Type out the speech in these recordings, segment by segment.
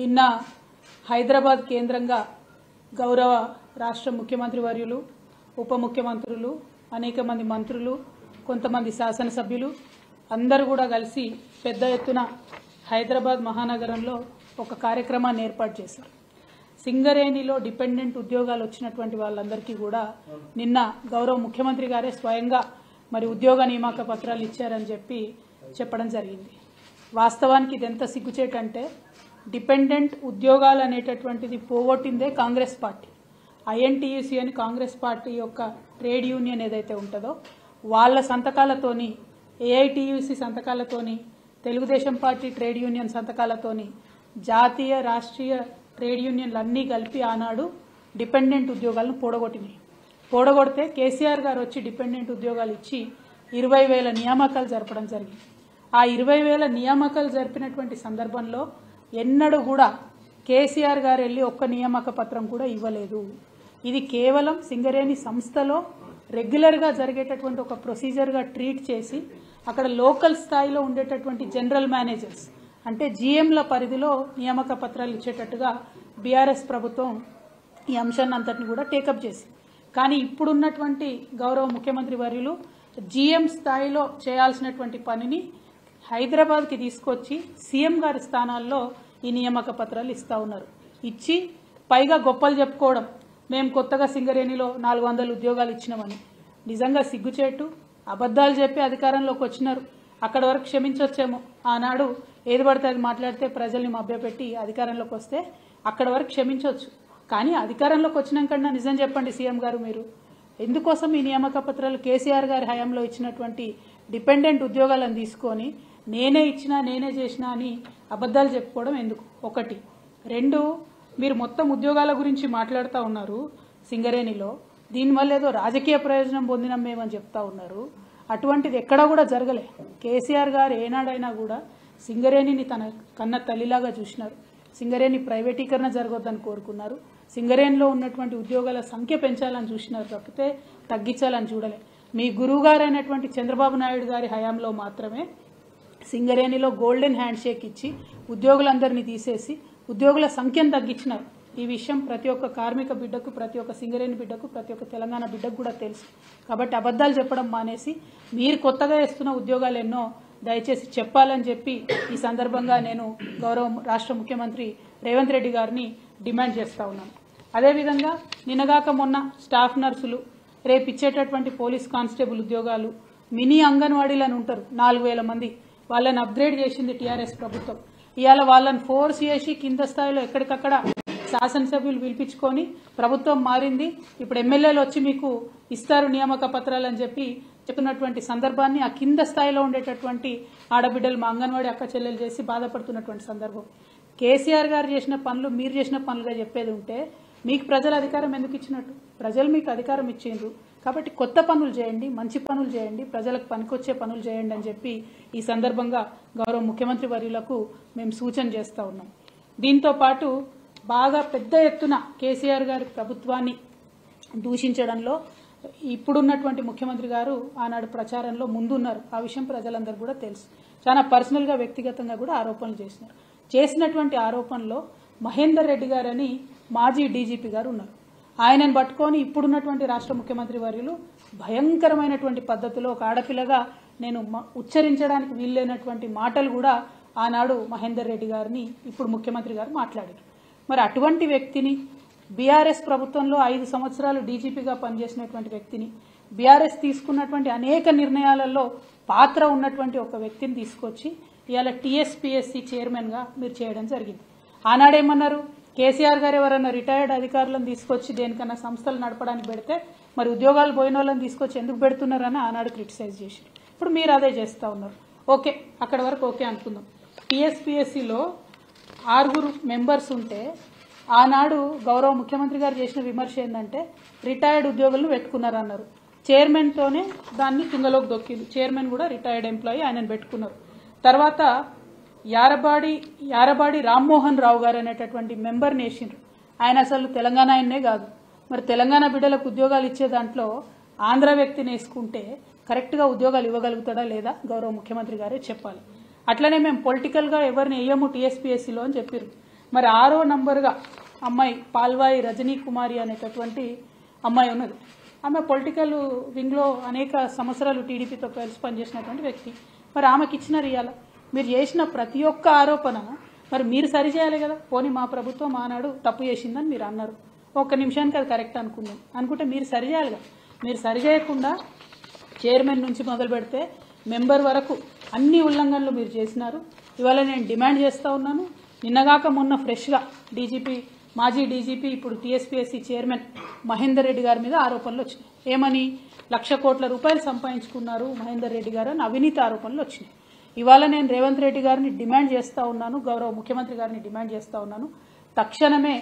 నిన్న హైదరాబాద్ కేంద్రంగా గౌరవ రాష్ట్ర ముఖ్యమంత్రి వర్యులు, ఉప ముఖ్యమంత్రులు, అనేక మంది మంత్రులు, కొంతమంది శాసనసభ్యులు అందరూ కూడా కలిసి పెద్ద ఎత్తున హైదరాబాద్ మహానగరంలో ఒక కార్యక్రమాన్ని ఏర్పాటు చేశారు. సింగరేణిలో డిపెండెంట్ ఉద్యోగాలు వచ్చినటువంటి వాళ్ళందరికీ కూడా నిన్న గౌరవ ముఖ్యమంత్రి గారే స్వయంగా మరి ఉద్యోగ నియామక పత్రాలు ఇచ్చారని చెప్పడం జరిగింది. వాస్తవానికి ఇదెంత సిగ్గుచేటంటే డిపెండెంట్ ఉద్యోగాలు అనేటటువంటిది పోగొట్టిందే కాంగ్రెస్ పార్టీ. ఐఎన్టీయూసీ అని కాంగ్రెస్ పార్టీ యొక్క ట్రేడ్ యూనియన్ ఏదైతే ఉంటుందో వాళ్ళ సంతకాలతోని, ఏఐటీయూసీ సంతకాలతోని, తెలుగుదేశం పార్టీ ట్రేడ్ యూనియన్ సంతకాలతోని జాతీయ రాష్ట్రీయ ట్రేడ్ యూనియన్లు అన్నీ కలిపి ఆనాడు డిపెండెంట్ ఉద్యోగాలను పోడగొడితే కేసీఆర్ గారు వచ్చి డిపెండెంట్ ఉద్యోగాలు ఇచ్చి 20,000 నియామకాలు జరపడం జరిగింది. ఆ 20,000 నియామకాలు జరిపినటువంటి సందర్భంలో ఎన్నడూ కూడా కేసీఆర్ గారు వెళ్ళి ఒక్క నియామక పత్రం కూడా ఇవ్వలేదు. ఇది కేవలం సింగరేణి సంస్థలో రెగ్యులర్గా జరిగేటటువంటి ఒక ప్రొసీజర్గా ట్రీట్ చేసి అక్కడ లోకల్ స్థాయిలో ఉండేటటువంటి జనరల్ మేనేజర్స్ అంటే జీఎంల పరిధిలో నియామక పత్రాలు ఇచ్చేటట్టుగా బీఆర్ఎస్ ప్రభుత్వం ఈ అంశాన్ని అంతటిని కూడా టేకప్ చేసింది. కానీ ఇప్పుడున్నటువంటి గౌరవ ముఖ్యమంత్రి వర్యులు జీఎం స్థాయిలో చేయాల్సినటువంటి పనిని హైదరాబాద్కి తీసుకొచ్చి సీఎం గారి స్థానాల్లో ఈ నియామక పత్రాలు ఇస్తా ఉన్నారు. ఇచ్చి పైగా గొప్పలు చెప్పుకోవడం, మేము కొత్తగా సింగరేణిలో 400 ఉద్యోగాలు ఇచ్చినామని. నిజంగా సిగ్గుచేటు. అబద్ధాలు చెప్పి అధికారంలోకి వచ్చినారు. అక్కడ వరకు క్షమించవచ్చేమో. ఆనాడు ఏది పడితే అది మాట్లాడితే ప్రజల్ని మభ్యపెట్టి అధికారంలోకి వస్తే అక్కడ వరకు క్షమించవచ్చు. కానీ అధికారంలోకి వచ్చినాకన్నా నిజం చెప్పండి సీఎం గారు, మీరు ఎందుకోసం ఈ నియామక పత్రాలు కేసీఆర్ గారి హయాంలో ఇచ్చినటువంటి డిపెండెంట్ ఉద్యోగాలను తీసుకొని నేనే ఇచ్చినా నేనే చేసినా అని అబద్ధాలు చెప్పుకోవడం ఎందుకు? ఒకటి. రెండు, మీరు మొత్తం ఉద్యోగాల గురించి మాట్లాడుతూ ఉన్నారు సింగరేణిలో, దీనివల్ల ఏదో రాజకీయ ప్రయోజనం పొందినాం మేమని చెప్తా ఉన్నారు. అటువంటిది ఎక్కడా కూడా జరగలే. కేసీఆర్ గారు ఏనాడైనా కూడా సింగరేణిని తన కన్న తల్లిలాగా చూసినారు. సింగరేణి ప్రైవేటీకరణ జరగొద్దని కోరుకున్నారు. సింగరేణిలో ఉన్నటువంటి ఉద్యోగాల సంఖ్య పెంచాలని చూసినారు తప్పితే తగ్గించాలని చూడలే. మీ గురువు గారైనటువంటి చంద్రబాబు నాయుడు గారి హయాంలో మాత్రమే సింగరేణిలో గోల్డెన్ హ్యాండ్ షేక్ ఇచ్చి ఉద్యోగులందరినీ తీసేసి ఉద్యోగుల సంఖ్యను తగ్గించినారు. ఈ విషయం ప్రతి ఒక్క కార్మిక బిడ్డకు, ప్రతి ఒక్క సింగరేణి బిడ్డకు, ప్రతి ఒక్క తెలంగాణ బిడ్డకు కూడా తెలుసు. కాబట్టి అబద్ధాలు చెప్పడం మానేసి మీరు కొత్తగా ఇస్తున్న ఉద్యోగాలు ఎన్నో దయచేసి చెప్పాలని చెప్పి ఈ సందర్భంగా నేను గౌరవ రాష్ట్ర ముఖ్యమంత్రి రేవంత్ రెడ్డి గారిని డిమాండ్ చేస్తా ఉన్నాను. అదేవిధంగా నిన్నగాక మొన్న స్టాఫ్ నర్సులు, రేపు ఇచ్చేటటువంటి పోలీస్ కానిస్టేబుల్ ఉద్యోగాలు, మినీ అంగన్వాడీలను ఉంటారు 4,000 మంది, వాళ్ళని అప్గ్రేడ్ చేసింది టీఆర్ఎస్ ప్రభుత్వం. ఇవాళ వాళ్ళని ఫోర్స్ చేసి కింద స్థాయిలో ఎక్కడికక్కడ శాసనసభ్యులు పిలిపించుకొని ప్రభుత్వం మారింది, ఇప్పుడు ఎమ్మెల్యేలు వచ్చి మీకు ఇస్తారు నియామక పత్రాలు అని చెప్పినటువంటి సందర్భాన్ని ఆ కింద స్థాయిలో ఉండేటటువంటి ఆడబిడ్డలు, మా అంగన్వాడీ అక్క చెల్లెలు చేసి బాధపడుతున్నటువంటి సందర్భం. కేసీఆర్ గారు చేసిన పనులు మీరు చేసిన పనులుగా చెప్పేది ఉంటే మీకు ప్రజల అధికారం ఎందుకు ఇచ్చినట్టు? ప్రజలు మీకు అధికారం ఇచ్చిండ్రు కాబట్టి కొత్త పనులు చేయండి, మంచి పనులు చేయండి, ప్రజలకు పనికొచ్చే పనులు చేయండి అని చెప్పి ఈ సందర్భంగా గౌరవ ముఖ్యమంత్రి వర్యులకు మేము సూచన చేస్తూ ఉన్నాం. దీంతో పాటు బాగా పెద్ద ఎత్తున కేసీఆర్ గారి ప్రభుత్వాన్ని దూషించడంలో ఇప్పుడున్నటువంటి ముఖ్యమంత్రి గారు ఆనాడు ప్రచారంలో ముందున్నారు. ఆ విషయం ప్రజలందరూ కూడా తెలుసు. చాలా పర్సనల్గా, వ్యక్తిగతంగా కూడా ఆరోపణలు చేసినారు. చేసినటువంటి ఆరోపణలో మహేందర్ రెడ్డి గారని మాజీ డీజీపీ గారు ఉన్నారు. ఆయనను పట్టుకొని ఇప్పుడున్నటువంటి రాష్ట్ర ముఖ్యమంత్రి వర్యులు భయంకరమైనటువంటి పద్ధతిలో ఒక ఆడపిల్లగా నేను ఉచ్చరించడానికి వీల్లేనటువంటి మాటలు కూడా ఆనాడు మహేందర్ రెడ్డి గారిని ఇప్పుడు ముఖ్యమంత్రి గారు మాట్లాడారు. మరి అటువంటి వ్యక్తిని, బీఆర్ఎస్ ప్రభుత్వంలో 5 సంవత్సరాలు డీజీపీగా పనిచేసినటువంటి వ్యక్తిని, బీఆర్ఎస్ తీసుకున్నటువంటి అనేక నిర్ణయాలలో పాత్ర ఉన్నటువంటి ఒక వ్యక్తిని తీసుకొచ్చి ఇవాళ టీఎస్పీఎస్సీ చైర్మన్గా మీరు చేయడం జరిగింది. ఆనాడేమన్నారు? కేసీఆర్ గారు ఎవరన్నా రిటైర్డ్ అధికారులను తీసుకొచ్చి దేనికన్నా సంస్థలు నడపడానికి పెడితే మరి ఉద్యోగాలు పోయిన వాళ్ళని తీసుకొచ్చి ఎందుకు పెడుతున్నారని ఆనాడు క్రిటిసైజ్ చేశారు. ఇప్పుడు మీరు అదే చేస్తూ ఉన్నారు. ఓకే, అక్కడ వరకు ఓకే అనుకుందాం. టీఎస్పీఎస్సీలో 6 మెంబర్స్ ఉంటే ఆనాడు గౌరవ ముఖ్యమంత్రి గారు చేసిన విమర్శ ఏంటంటే రిటైర్డ్ ఉద్యోగులను పెట్టుకున్నారన్నారు. చైర్మన్తోనే దాన్ని తుంగలోకి దొక్కింది. చైర్మన్ కూడా రిటైర్డ్ ఎంప్లాయీ, ఆయనను పెట్టుకున్నారు. తర్వాత యారబాడి రామ్మోహన్ రావు గారు అనేటటువంటి మెంబర్ని వేసిండ్రు. ఆయన అసలు తెలంగాణ ఆయన్నే కాదు. మరి తెలంగాణ బిడ్డలకు ఉద్యోగాలు ఇచ్చే దాంట్లో ఆంధ్ర వ్యక్తిని వేసుకుంటే కరెక్ట్గా ఉద్యోగాలు ఇవ్వగలుగుతాడా లేదా గౌరవ ముఖ్యమంత్రి గారే చెప్పాలి. అట్లనే మేము పొలిటికల్గా ఎవరిని వేయము టీఎస్పీఎస్సీలో అని చెప్పారు. మరి 6వ నంబర్గా అమ్మాయి పాల్వాయి రజనీ కుమారి అనేటటువంటి అమ్మాయి ఉన్నది. ఆమె పొలిటికల్ వింగ్లో అనేక సంవత్సరాలు టీడీపీతో కలిసి పనిచేసినటువంటి వ్యక్తి. మరి ఆమెకి ఇచ్చినారు ఇవాళ. మీరు చేసిన ప్రతి ఒక్క ఆరోపణ మరి మీరు సరిచేయాలి కదా. పోనీ మా ప్రభుత్వం ఆనాడు తప్పు చేసిందని మీరు అన్నారు, ఒక్క నిమిషానికి అది కరెక్ట్ అనుకుంటే మీరు సరిచేయాలి కదా. మీరు సరిచేయకుండా చైర్మన్ నుంచి మొదలు పెడితే మెంబర్ వరకు అన్ని ఉల్లంఘనలు మీరు చేసినారు. ఇవాళ నేను డిమాండ్ చేస్తూ ఉన్నాను. నిన్నగాక మొన్న ఫ్రెష్గా మాజీ డీజీపీ ఇప్పుడు టీఎస్పీఎస్సీ చైర్మన్ మహేందర్ రెడ్డి గారి మీద ఆరోపణలు వచ్చినాయి. ఏమని 1,00,00,000 కోట్ల రూపాయలు సంపాదించుకున్నారు మహేందర్ రెడ్డి గారు అని అవినీతి ఆరోపణలు వచ్చినాయి. ఇవాళ నేను రేవంత్ రెడ్డి గారిని డిమాండ్ చేస్తూ ఉన్నాను, గౌరవ ముఖ్యమంత్రి గారిని డిమాండ్ చేస్తూ ఉన్నాను, తక్షణమే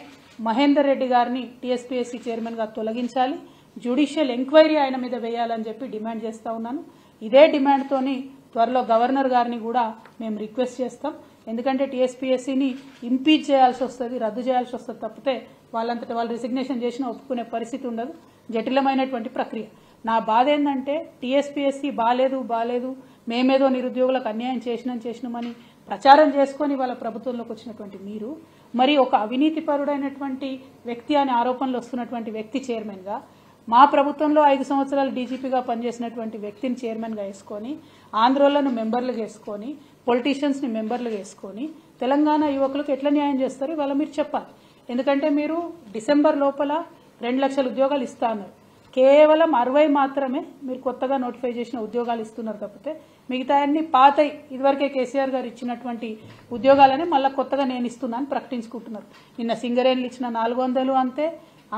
మహేందర్ రెడ్డి గారిని టీఎస్పీఎస్సీ చైర్మన్గా తొలగించాలి, జ్యుడిషియల్ ఎంక్వైరీ ఆయన మీద వేయాలని చెప్పి డిమాండ్ చేస్తూ ఉన్నాను. ఇదే డిమాండ్తోని త్వరలో గవర్నర్ గారిని కూడా మేము రిక్వెస్ట్ చేస్తాం. ఎందుకంటే టీఎస్పీఎస్సీని ఇంపీచ్ చేయాల్సి వస్తుంది, రద్దు చేయాల్సి వస్తుంది తప్పితే వాళ్ళంతటా వాళ్ళు రిసిగ్నేషన్ చేసినా ఒప్పుకునే పరిస్థితి ఉండదు. జటిలమైనటువంటి ప్రక్రియ. నా బాధ ఏంటంటే టీఎస్పీఎస్సీ బాలేదు మేమేదో నిరుద్యోగులకు అన్యాయం చేసినామని ప్రచారం చేసుకొని వాళ్ళ ప్రభుత్వంలోకి వచ్చినటువంటి మీరు మరి ఒక అవినీతిపరుడైనటువంటి వ్యక్తి అనే ఆరోపణలు వస్తున్నటువంటి వ్యక్తి చైర్మన్గా, మా ప్రభుత్వంలో 5 సంవత్సరాలు డీజీపీగా పనిచేసినటువంటి వ్యక్తిని చైర్మన్గా వేసుకొని, ఆంధ్రోళ్లను మెంబర్లుగా వేసుకొని, పొలిటీషియన్స్ని మెంబర్లుగా వేసుకొని తెలంగాణ యువకులకు ఎట్లా న్యాయం చేస్తారు ఇవాళ మీరు చెప్పాలి. ఎందుకంటే మీరు డిసెంబర్ లోపల 2 లక్షల ఉద్యోగాలు ఇస్తా అన్నారు. కేవలం 60 మాత్రమే మీరు కొత్తగా నోటిఫై చేసిన ఉద్యోగాలు ఇస్తున్నారు తప్పితే మిగతా అన్ని పాతయి ఇదివరకే కేసీఆర్ గారు ఇచ్చినటువంటి ఉద్యోగాలనే మళ్ళీ కొత్తగా నేను ఇస్తున్నాను ప్రకటించుకుంటున్నారు. నిన్న సింగరేణిలు ఇచ్చిన 400 అంతే,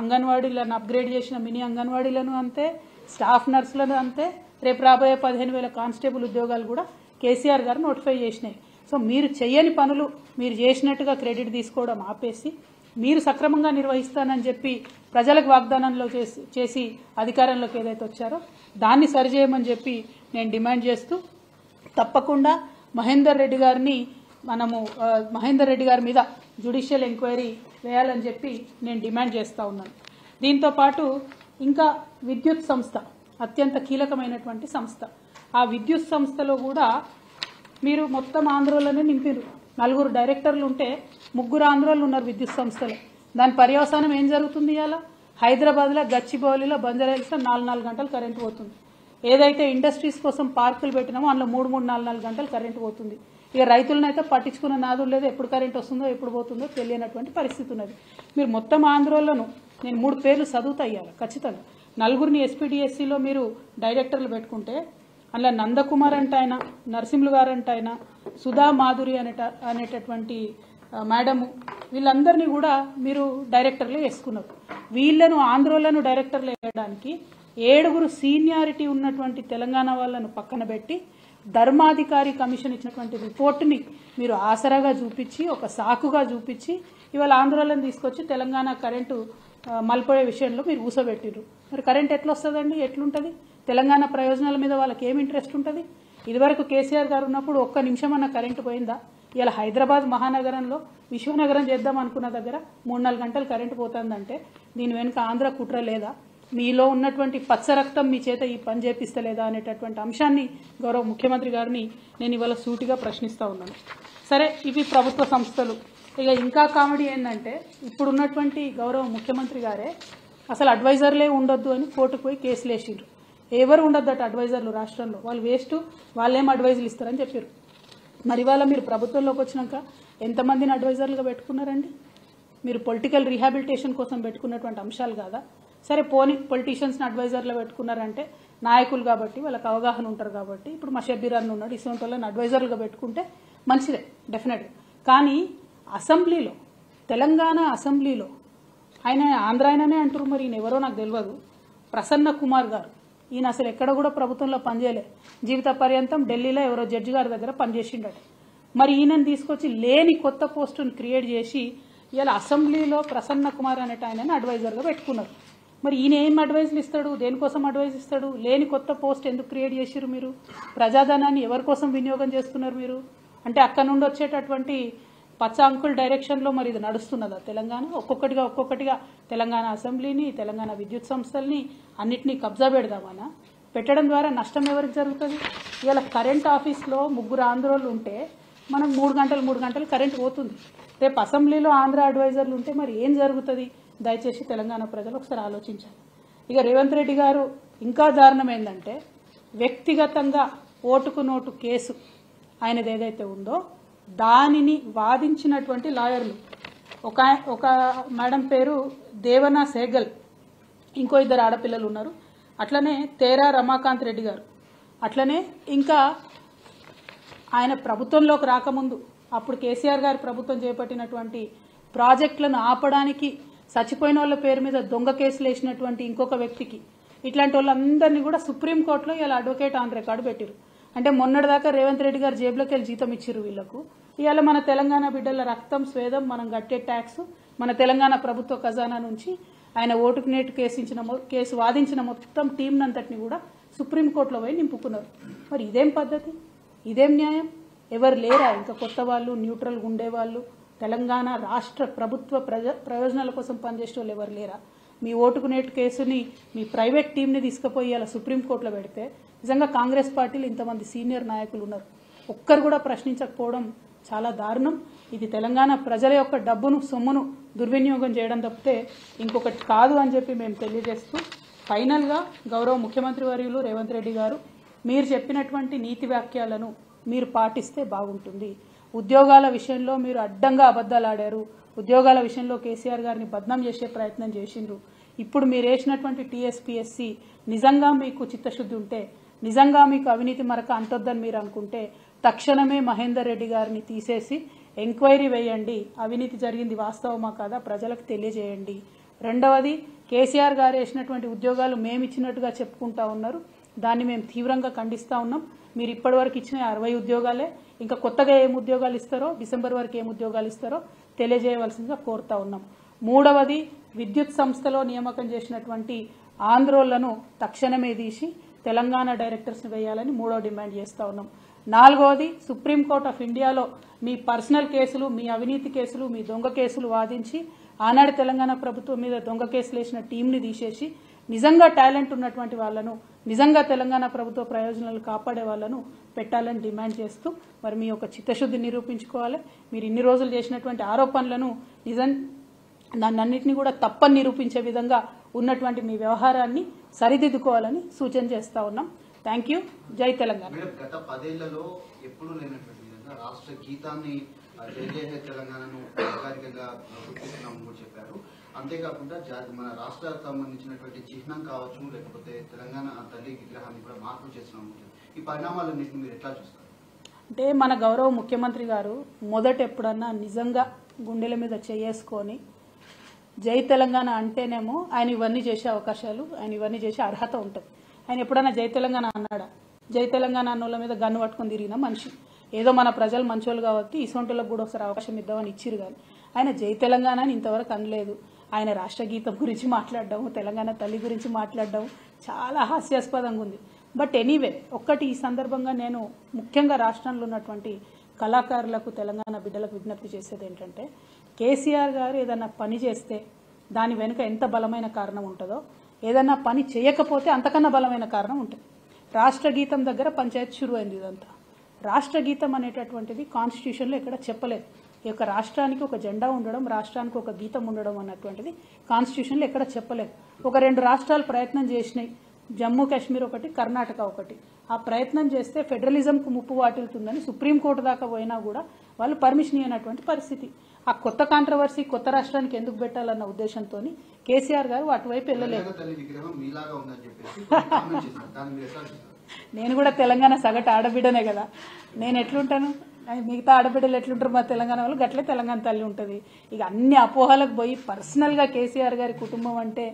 అంగన్వాడీలను అప్గ్రేడ్ చేసిన మినీ అంగన్వాడీలను అంతే, స్టాఫ్ నర్సులను అంతే, రేపు రాబోయే 15,000 కానిస్టేబుల్ ఉద్యోగాలు కూడా కేసీఆర్ గారు నోటిఫై చేసినాయి. సో మీరు చేయని పనులు మీరు చేసినట్టుగా క్రెడిట్ తీసుకోవడం ఆపేసి మీరు సక్రమంగా నిర్వహిస్తానని చెప్పి ప్రజలకు వాగ్దానంలో చేసి అధికారంలోకి ఏదైతే వచ్చారో దాన్ని సరిచేయమని చెప్పి నేను డిమాండ్ చేస్తూ తప్పకుండా మహేందర్ రెడ్డి గారి మీద జ్యుడిషియల్ ఎంక్వైరీ వేయాలని చెప్పి నేను డిమాండ్ చేస్తూ ఉన్నాను. దీంతో పాటు ఇంకా విద్యుత్ సంస్థ అత్యంత కీలకమైనటువంటి సంస్థ. ఆ విద్యుత్ సంస్థలో కూడా మీరు మొత్తం ఆంధ్రోలోనే నింపారు. 4 డైరెక్టర్లు ఉంటే 3 ఆంధ్రోలు ఉన్నారు విద్యుత్ సంస్థలో. దాని పర్యవసానం ఏం జరుగుతుంది? ఇవాళ హైదరాబాద్లో గచ్చిబౌలిలో బంజారాహిల్స్లో 4 గంటలు కరెంటు పోతుంది. ఏదైతే ఇండస్ట్రీస్ కోసం పార్కులు పెట్టినామో అందులో 3 గంటలు కరెంటు పోతుంది. ఇక రైతులనైతే పట్టించుకున్న నాదులు లేదు, ఎప్పుడు కరెంట్ వస్తుందో ఎప్పుడు పోతుందో తెలియనటువంటి పరిస్థితి ఉన్నది. మీరు మొత్తం ఆంధ్రోలను నేను 3 పేర్లు చదువుతా ఇవ్వాలి ఖచ్చితంగా. 4 ఎస్పీడీఎస్సీలో మీరు డైరెక్టర్లు పెట్టుకుంటే అందులో నందకుమార్ అంటే ఆయన, నరసింహులు గారు అంటే ఆయన, సుధా మాధురి అనేటటువంటి మేడము, వీళ్ళందరినీ కూడా మీరు డైరెక్టర్లు వేసుకున్నారు. వీళ్లను ఆంధ్రోలను డైరెక్టర్లు వేయడానికి 7 సీనియారిటీ ఉన్నటువంటి తెలంగాణ వాళ్ళను పక్కన పెట్టి ధర్మాధికారి కమిషన్ ఇచ్చినటువంటి రిపోర్టుని మీరు ఆసరాగా చూపించి ఒక సాకుగా చూపించి ఇవాళ ఆంధ్రోలను తీసుకొచ్చి తెలంగాణ కరెంటు మలిపోయే విషయంలో మీరు ఊసబెట్టిర్రు. మరి కరెంట్ ఎట్లా వస్తుందండి? ఎట్లుంటుంది? తెలంగాణ ప్రయోజనాల మీద వాళ్ళకి ఏం ఇంట్రెస్ట్ ఉంటుంది? ఇదివరకు కేసీఆర్ గారు ఉన్నప్పుడు ఒక్క నిమిషం అన్న కరెంటు పోయిందా? ఇలా హైదరాబాద్ మహానగరంలో విశ్వనగరం చేద్దాం అనుకున్న దగ్గర 3-4 గంటలు కరెంటు పోతుందంటే దీని వెనుక ఆంధ్ర కుట్ర లేదా? మీలో ఉన్నటువంటి పచ్చ రక్తం మీ చేత ఈ పని చేపిస్తలేదా అనేటటువంటి అంశాన్ని గౌరవ ముఖ్యమంత్రి గారిని నేను ఇవాళ సూటిగా ప్రశ్నిస్తూ ఉన్నాను. సరే, ఇవి ప్రభుత్వ సంస్థలు. ఇక ఇంకా కామెడీ ఏంటంటే ఇప్పుడున్నటువంటి గౌరవ ముఖ్యమంత్రి గారే అసలు అడ్వైజర్లే ఉండొద్దు అని కోర్టుకు పోయి కేసులు వేసిండ్రు. ఎవరు ఉండొద్దట అడ్వైజర్లు రాష్ట్రంలో, వాళ్ళు వేస్ట్, వాళ్ళేం అడ్వైజులు ఇస్తారని చెప్పారు. మరి ఇవాళ మీరు ప్రభుత్వంలోకి వచ్చినాక ఎంతమందిని అడ్వైజర్లుగా పెట్టుకున్నారండి? మీరు పొలిటికల్ రీహాబిలిటేషన్ కోసం పెట్టుకున్నటువంటి అంశాలు కాదా? సరే పోనీ పొలిటీషియన్స్ని అడ్వైజర్లో పెట్టుకున్నారంటే నాయకులు కాబట్టి వాళ్ళకి అవగాహన ఉంటారు కాబట్టి, ఇప్పుడు మా షబ్బీర్ అన్న ఉన్నాడు, ఇటువంటి వాళ్ళని అడ్వైజర్లుగా పెట్టుకుంటే మంచిదే డెఫినెట్గా. కానీ అసెంబ్లీలో, తెలంగాణ అసెంబ్లీలో ఆయన ఆంధ్ర ఆయననే అంటారు, మరి ఈయన ఎవరో నాకు తెలియదు, ప్రసన్న కుమార్ గారు, ఈయన అసలు ఎక్కడ కూడా ప్రభుత్వంలో పనిచేయలే, జీవిత పర్యంతం ఢిల్లీలో ఎవరో జడ్జి గారి దగ్గర పనిచేసిండట. మరి ఈయనను తీసుకొచ్చి లేని కొత్త పోస్టును క్రియేట్ చేసి ఇలా అసెంబ్లీలో ప్రసన్న కుమార్ అనేట ఆయనని అడ్వైజర్గా పెట్టుకున్నారు. మరి ఈయన ఏం అడ్వైజులు ఇస్తాడు? దేనికోసం అడ్వైజ్ ఇస్తాడు? లేని కొత్త పోస్ట్ ఎందుకు క్రియేట్ చేసిరు? మీరు ప్రజాధనాన్ని ఎవరి కోసం వినియోగం చేస్తున్నారు మీరు? అంటే అక్కడ నుండి వచ్చేటటువంటి పచ్చ అంకుల్ డైరెక్షన్లో మరి ఇది నడుస్తున్నదా తెలంగాణ? ఒక్కొక్కటిగా తెలంగాణ అసెంబ్లీని, తెలంగాణ విద్యుత్ సంస్థల్ని అన్నిటినీ కబ్జా పెడదామనా? పెట్టడం ద్వారా నష్టం ఎవరికి జరుగుతుంది? ఇవాళ కరెంట్ ఆఫీస్లో 3 ఆంధ్రోళ్ళు ఉంటే మనకు 3 గంటలు కరెంట్ పోతుంది. రేపు అసెంబ్లీలో ఆంధ్ర అడ్వైజర్లు ఉంటే మరి ఏం జరుగుతుంది? దయచేసి తెలంగాణ ప్రజలు ఒకసారి ఆలోచించాలి. ఇక రేవంత్ రెడ్డి గారు ఇంకా దారుణం ఏంటంటే వ్యక్తిగతంగా ఓటుకు నోటు కేసు ఆయనది ఏదైతే ఉందో దానిని వాదించినటువంటి లాయర్లు ఒక మేడం పేరు దేవనా సేగల్, ఇంకో 2 ఆడపిల్లలు ఉన్నారు, అట్లనే తేరా రమాకాంత్ రెడ్డి గారు, అట్లనే ఇంకా ఆయన ప్రభుత్వంలోకి రాకముందు అప్పుడు కేసీఆర్ గారి ప్రభుత్వం చేపట్టినటువంటి ప్రాజెక్టులను ఆపడానికి చచ్చిపోయిన వాళ్ళ పేరు మీద దొంగ కేసులు వేసినటువంటి ఇంకొక వ్యక్తికి, ఇట్లాంటి వాళ్ళందరినీ కూడా సుప్రీంకోర్టులో ఇలా అడ్వకేట్ ఆన్ రికార్డు పెట్టారు. అంటే మొన్నటిదాకా రేవంత్ రెడ్డి గారు జేబులోకి వెళ్ళి జీతం ఇచ్చిర్రు వీళ్లకు. ఇవాళ మన తెలంగాణ బిడ్డల రక్తం స్వేదం మనం కట్టే ట్యాక్స్ మన తెలంగాణ ప్రభుత్వ ఖజానా నుంచి ఆయన ఓటుకు నేటు కేసు వాదించిన మొత్తం టీంనంతటిని కూడా సుప్రీంకోర్టులో పోయి నింపుకున్నారు. మరి ఇదేం పద్ధతి? ఇదేం న్యాయం? ఎవరు లేరా ఇంకా కొత్త వాళ్ళు, న్యూట్రల్గా ఉండేవాళ్ళు, తెలంగాణ రాష్ట్ర ప్రభుత్వ ప్రయోజనాల కోసం పనిచేసే వాళ్ళు ఎవరు లేరా? మీ ఓటుకు నేటు కేసుని మీ ప్రైవేట్ టీంని తీసుకుపోయి అలా సుప్రీంకోర్టులో పెడితే నిజంగా కాంగ్రెస్ పార్టీలో ఇంతమంది సీనియర్ నాయకులు ఉన్నారు, ఒక్కరు కూడా ప్రశ్నించకపోవడం చాలా దారుణం. ఇది తెలంగాణ ప్రజల యొక్క డబ్బును సొమ్మును దుర్వినియోగం చేయడం తప్పితే ఇంకొకటి కాదు అని చెప్పి మేము తెలియజేస్తూ ఫైనల్గా గౌరవ ముఖ్యమంత్రి వర్యులు రేవంత్ రెడ్డి గారు మీరు చెప్పినటువంటి నీతి వాక్యాలను మీరు పాటిస్తే బాగుంటుంది. ఉద్యోగాల విషయంలో మీరు అడ్డంగా అబద్ధాలు ఆడారు, ఉద్యోగాల విషయంలో కేసీఆర్ గారిని బద్నాం చేసే ప్రయత్నం చేసిండ్రు. ఇప్పుడు మీరు వేసినటువంటి టీఎస్పీఎస్సీ నిజంగా మీకు చిత్తశుద్ధి ఉంటే, నిజంగా మీకు అవినీతి మరక అంటొద్దని మీరు అనుకుంటే తక్షణమే మహేందర్ రెడ్డి గారిని తీసేసి ఎంక్వైరీ వేయండి, అవినీతి జరిగింది వాస్తవమా కాదా ప్రజలకు తెలియజేయండి. రెండవది, కేసీఆర్ గారు వేసినటువంటి ఉద్యోగాలు మేమిచ్చినట్టుగా చెప్పుకుంటా ఉన్నారు, దాన్ని మేము తీవ్రంగా ఖండిస్తూ ఉన్నాం. మీరు ఇప్పటివరకు ఇచ్చిన 60 ఉద్యోగాలే, ఇంకా కొత్తగా ఏం ఉద్యోగాలు ఇస్తారో, డిసెంబర్ వరకు ఏం ఉద్యోగాలు ఇస్తారో తెలియజేయవలసిందిగా కోరుతా ఉన్నాం. మూడవది, విద్యుత్ సంస్థలో నియామకం చేసినటువంటి ఆంధ్రోళ్లను తక్షణమే తీసి తెలంగాణ డైరెక్టర్స్ని వేయాలని మూడవ డిమాండ్ చేస్తూ ఉన్నాం. నాలుగవది, సుప్రీంకోర్టు ఆఫ్ ఇండియాలో మీ పర్సనల్ కేసులు, మీ అవినీతి కేసులు, మీ దొంగ కేసులు వాదించి ఆనాడు తెలంగాణ ప్రభుత్వం మీద దొంగ కేసులు వేసిన టీంని తీసేసి నిజంగా టాలెంట్ ఉన్నటువంటి వాళ్లను, నిజంగా తెలంగాణ ప్రభుత్వ ప్రయోజనాలు కాపాడే వాళ్లను పెట్టాలని డిమాండ్ చేస్తూ మరి మీ యొక్క చిత్తశుద్ధి నిరూపించుకోవాలి. మీరు ఇన్ని రోజులు చేసినటువంటి ఆరోపణలను దాన్నన్నింటినీ కూడా తప్పని నిరూపించే విధంగా ఉన్నటువంటి మీ వ్యవహారాన్ని సరిదిద్దుకోవాలని సూచన చేస్తా ఉన్నాం. Thank you. జై తెలంగాణ. గత 10 ఏళ్లలో ఎప్పుడూ లేనటువంటి విధంగా రాష్ట్ర గీతాన్ని జై జై హై తెలంగాణను అధికారికంగా గుర్తిస్తున్నామని కూడా చెప్పారు. అంతేకాకుండా మన రాష్ట్రానికి సంబంధించినటువంటి చిహ్నం కావచ్చు, లేకపోతే తెలంగాణ తల్లి విగ్రహాన్ని కూడా మార్పు చేస్తున్నాం. ఈ పరిణామాలన్నింటినీ మీరు ఎట్లా చూస్తారు? అంటే మన గౌరవ ముఖ్యమంత్రి గారు మొదట ఎప్పుడన్నా నిజంగా గుండెల మీద చేసుకొని జై తెలంగాణ అంటేనేమో ఆయన ఇవన్నీ చేసే అవకాశాలు, ఆయన ఇవన్నీ చేసే అర్హత ఉంటుంది. ఆయన ఎప్పుడన్నా జై తెలంగాణ అన్నాడా? జై తెలంగాణ అన్నోళ్ళ మీద గన్ను పట్టుకొని తిరిగిన మనిషి. ఏదో మన ప్రజలు మంచోళ్ళు కాబట్టి ఇసొంటోళ్ళకు కూడా ఒకసారి అవకాశం ఇద్దామని ఇచ్చిరు, కానీ ఆయన జై తెలంగాణ అని ఇంతవరకు అనలేదు. ఆయన రాష్ట్ర గీతం గురించి మాట్లాడడం, తెలంగాణ తల్లి గురించి మాట్లాడడం చాలా హాస్యాస్పదంగా ఉంది. బట్ ఎనీవే, ఒక్కటి ఈ సందర్భంగా నేను ముఖ్యంగా రాష్ట్రంలో ఉన్నటువంటి కళాకారులకు, తెలంగాణ బిడ్డలకు విజ్ఞప్తి చేసేది ఏంటంటే, కేసీఆర్ గారు ఏదన్నా పని చేస్తే దాని వెనుక ఎంత బలమైన కారణం ఉంటుందో, ఏదన్నా పని చేయకపోతే అంతకన్నా బలమైన కారణం ఉంటుంది. రాష్ట్ర గీతం దగ్గర పంచాయతీ షురు అయింది. ఇదంతా రాష్ట్ర గీతం అనేటటువంటిది కాన్స్టిట్యూషన్లో ఎక్కడ చెప్పలేదు. ఈ యొక్క రాష్ట్రానికి ఒక జెండా ఉండడం, రాష్ట్రానికి ఒక గీతం ఉండడం అన్నటువంటిది కాన్స్టిట్యూషన్లో ఎక్కడ చెప్పలేదు. ఒక 2 రాష్ట్రాలు ప్రయత్నం చేసినాయి, జమ్మూ కాశ్మీర్ ఒకటి, కర్ణాటక ఒకటి. ఆ ప్రయత్నం చేస్తే ఫెడరలిజంకు ముప్పు వాటిల్తుందని సుప్రీంకోర్టు దాకా పోయినా కూడా వాళ్ళు పర్మిషన్ ఇవ్వనటువంటి పరిస్థితి. ఆ కొత్త కాంట్రవర్సీ కొత్త రాష్ట్రానికి ఎందుకు పెట్టాలన్న ఉద్దేశంతో కేసీఆర్ గారు అటువైపు వెళ్ళలేదు. నేను కూడా తెలంగాణ సగటు ఆడబిడ్డనే కదా, నేను ఎట్లుంటాను, మిగతా ఆడబిడ్డలు ఎట్లుంటారు మా తెలంగాణ వాళ్ళు, గట్లే తెలంగాణ తల్లి ఉంటుంది. ఇక అన్ని అపోహలకు పోయి పర్సనల్గా కేసీఆర్ గారి కుటుంబం అంటే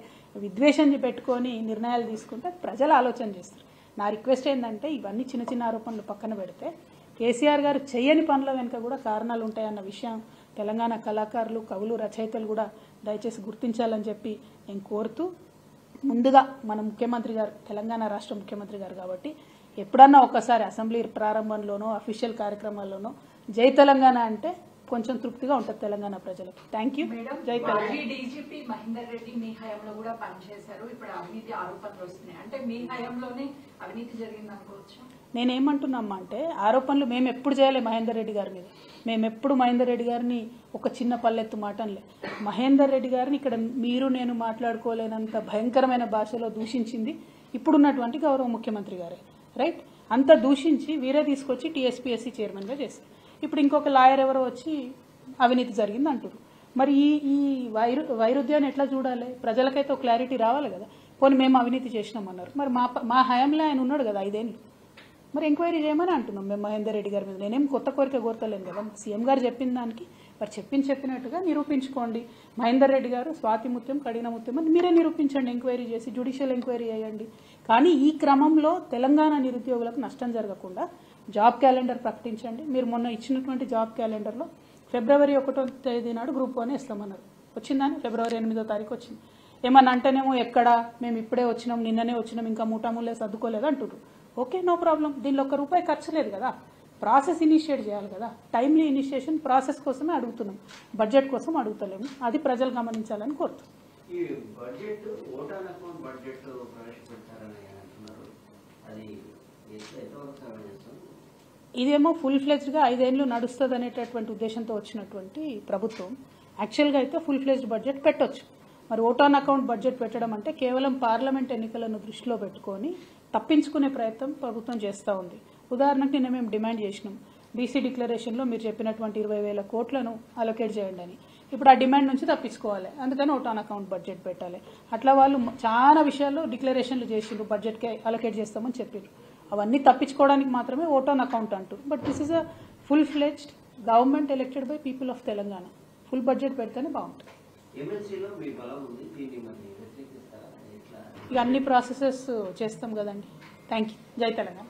విద్వేషం పెట్టుకొని నిర్ణయాలు తీసుకుంటే ప్రజలు ఆలోచన చేస్తారు. నా రిక్వెస్ట్ ఏంటంటే, ఇవన్నీ చిన్న చిన్న ఆరోపణలు పక్కన పెడితే కేసీఆర్ గారు చేయని పనుల వెనుక కూడా కారణాలు ఉంటాయన్న విషయం తెలంగాణ కళాకారులు, కవులు, రచయితలు కూడా దయచేసి గుర్తించాలని చెప్పి నేను కోరుతూ, ముందుగా మన ముఖ్యమంత్రి గారు తెలంగాణ రాష్ట్ర ముఖ్యమంత్రి గారు కాబట్టి ఎప్పుడన్నా ఒక్కసారి అసెంబ్లీ ప్రారంభంలోనో అఫీషియల్ కార్యక్రమాల్లోనో జై తెలంగాణ అంటే కొంచెం తృప్తిగా ఉంటుంది తెలంగాణ ప్రజలకు. Thank you. మేడం, జై తెలంగాణ. మాజీ డీజీపీ మహేందర్ రెడ్డి మీ హయాంలో కూడా పనిచేశారు. ఇప్పుడు అవినీతి ఆరోపణలు వస్తున్నాయి. అంటే మీ హయాంలోనే అవినీతి జరిగింది అనుకోవచ్చు. నేనేమంటున్నామ్మా అంటే ఆరోపణలు మేము ఎప్పుడు చేయలే మహేందర్ రెడ్డి గారి మీద. మేము ఎప్పుడు మహేందర్ రెడ్డి గారిని ఒక చిన్న పల్లెత్తు మాట అనలే. మహేందర్ రెడ్డి గారిని ఇక్కడ మీరు నేను మాట్లాడుకోలేనంత భయంకరమైన భాషలో దూషించింది ఇప్పుడున్నటువంటి గౌరవ ముఖ్యమంత్రి గారే. రైట్, అంత దూషించి వీరే తీసుకొచ్చి టీఎస్పీఎస్సీ చైర్మన్గా చేశారు. ఇప్పుడు ఇంకొక లాయర్ ఎవరో వచ్చి అవినీతి జరిగింది అంటారు. మరి ఈ వైరుధ్యాన్ని ఎట్లా చూడాలి? ప్రజలకైతే ఒక క్లారిటీ రావాలి కదా. పోనీ మేము అవినీతి చేసినామన్నారు, మరి మా హయాంలో ఆయన ఉన్నాడు కదా 5 ఏళ్ళు. మరి ఎంక్వైరీ చేయమని అంటున్నాం మేము మహేందర్ రెడ్డి గారి మీద. నేనేం కొత్త కోరిక కోరతలేను కదా. సీఎం గారు చెప్పిన దానికి మరి చెప్పినట్టుగా నిరూపించుకోండి. మహేందర్ రెడ్డి గారు స్వాతి ముత్యం కడిగిన ముత్యం అని మీరే నిరూపించండి, ఎంక్వైరీ చేసి జ్యుడిషియల్ ఎంక్వైరీ చేయండి. కానీ ఈ క్రమంలో తెలంగాణ నిరుద్యోగులకు నష్టం జరగకుండా జాబ్ క్యాలెండర్ ప్రకటించండి. మీరు మొన్న ఇచ్చినటువంటి జాబ్ క్యాలెండర్లో ఫిబ్రవరి 1వ తేదీ నాడు గ్రూప్ 1 ఇస్తామన్నారు. వచ్చిందని ఫిబ్రవరి 8వ తారీఖు వచ్చింది. ఏమన్నా అంటేనేమో ఎక్కడా మేము ఇప్పుడే వచ్చినాం, నిన్ననే వచ్చినాం, ఇంకా మూటాముల్లే సర్దుకోలేదు అంటున్నారు. Okay, no problem. దీనిలో ₹1 ఖర్చు లేదు కదా. ప్రాసెస్ ఇనిషియేట్ చేయాలి కదా. టైమ్లీ ఇనిషియేషన్ ప్రాసెస్ కోసమే అడుగుతున్నాం, బడ్జెట్ కోసం అడుగుతలేము. అది ప్రజలు గమనించాలని కోరుతున్నాం. ఈ బడ్జెట్ ఓటాన్ అకౌంట్ బడ్జెట్ ప్రవేశపెడతారని అంటున్నారు. అది ఇదేమో ఫుల్ ఫ్లెజ్డ్గా 5 ఏళ్ళు నడుస్తుంది అనేటటువంటి ఉద్దేశంతో వచ్చినటువంటి ప్రభుత్వం. యాక్చువల్గా అయితే ఫుల్ ఫ్లెజ్డ్ బడ్జెట్ పెట్టొచ్చు. మరి ఓటాన్ అకౌంట్ బడ్జెట్ పెట్టడం అంటే కేవలం పార్లమెంట్ ఎన్నికలను దృష్టిలో పెట్టుకొని తప్పించుకునే ప్రయత్నం ప్రభుత్వం చేస్తూ ఉంది. ఉదాహరణకు నిన్న మేము డిమాండ్ చేసినాం, బీసీ డిక్లరేషన్లో మీరు చెప్పినటువంటి 20,000 కోట్లను అలొకేట్ చేయండి అని. ఇప్పుడు ఆ డిమాండ్ నుంచి తప్పించుకోవాలి, అందుకని ఓటాన్ అకౌంట్ బడ్జెట్ పెట్టాలి. అట్లా వాళ్ళు చాలా విషయాల్లో డిక్లరేషన్లు చేసిండ్రు, బడ్జెట్కే అలొకేట్ చేస్తామని చెప్పారు. అవన్నీ తప్పించుకోవడానికి మాత్రమే ఓటాన్ అకౌంట్ అంటారు. But this is a full fledged government elected by people of Telangana. Full budget పెడితేనే బాగుంటుంది. ఇక అన్ని ప్రాసెసెస్ చేస్తాం కదండి. Thank you. జై తెలంగాణ.